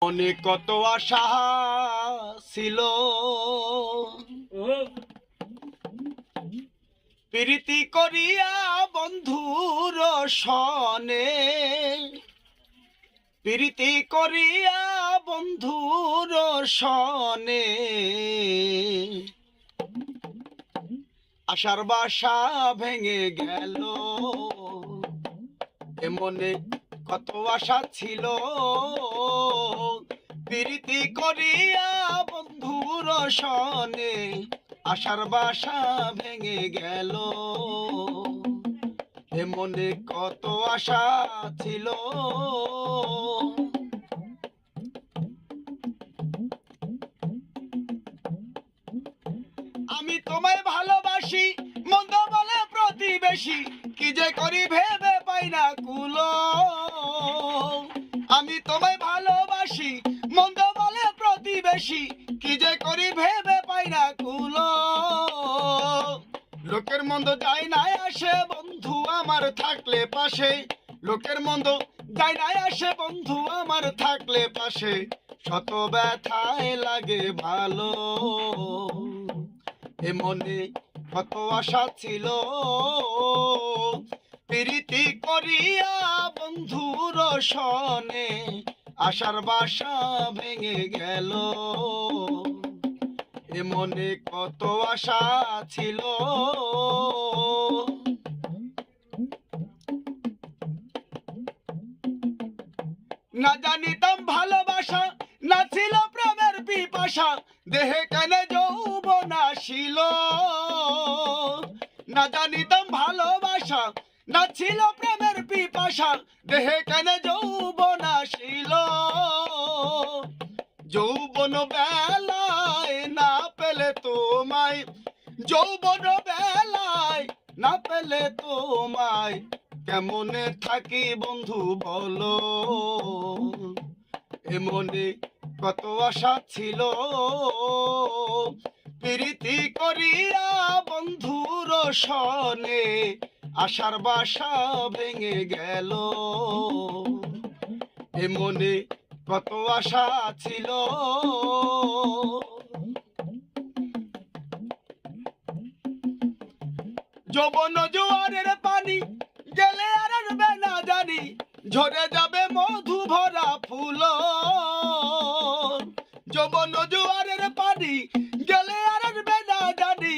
মনে কত আশা ছিল, প্রীতি করিয়া বন্ধুর সনে, প্রীতি করিয়া বন্ধুর সনে, আশার বাসা ভেঙে গেল। মনে কত আশা ছিল, প্রীতি করিয়া বন্ধুর সনে, আশার বাসা ভেঙে গেল। মনে কত আশা ছিল। আমি তোমায় ভালোবাসি, মন্দ বলে প্রতিবেশী, কি যে করি ভেবে পাই না কুলো। আমি তোমায় ভালোবাসি, মন্দ বলে প্রতিবেশী, কি যে করি ভেবে পাই না কুলো। লোকের মন্দ যায় না আসে বন্ধু আমার থাকলে পাশে, লোকের মন্দ যায় না আসে বন্ধু আমার থাকলে পাশে, শত ব্যথায় লাগে ভালো। মনে কত আশা ছিল, প্রীতি করিয়া বন্ধুর সনে, আশার বাসা ভেঙে গেল। মনে কত আশা ছিল। না জানিতাম ভালোবাসা, না ছিল প্রেমের পিপাসা, দেহে কেন যৌবন আসিল। না জানিতাম ভালোবাসা, না ছিল প্রেমের পিপাসা, দেহে কেন যৌবন আসিল। যৌবন বেলায় না পেলে তোমায়, যৌবন বেলায় না পেলে তোমায়, কেমনে থাকি বন্ধু বলো। মনে কত আশা ছিল, প্রীতি করিয়া বন্ধুর সনে, আশার বাসা ভেঙে গেল। মনে কত আশা ছিল। যৌবন জোয়ারের পানি গেলে আর আসবে না জানি, ঝরে যাবে মধু ভরা ফুল। যৌবন জোয়ারের পানি গেলে আর আসবে না জানি,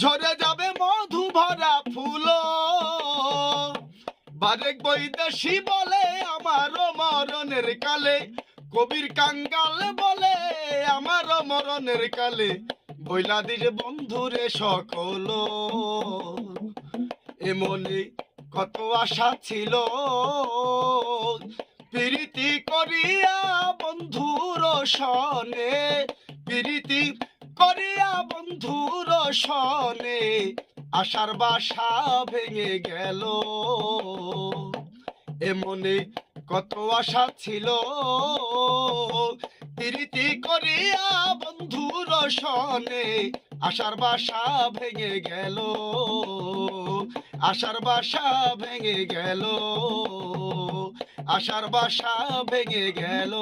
ঝরে যাবে মধু ভরা ফুল। বারেক বৈদেশি বলে আমার মরণের কালে, কবির কাঙ্গাল বলে আমার মরণের কালে, বইলা দিস বন্ধুরে সকল। মনে কত আশা ছিল, প্রীতি করিয়া বন্ধুর সনে, প্রীতি করিয়া বন্ধুর সনে, আশার বাসা ভেঙে গেল। মনে কত আশা ছিল, প্রীতি করিয়া বন্ধুর সনে, আশার বাসা ভেঙে গেল, আশার বাসা ভেঙে গেল, আশার বাসা ভেঙে গেল।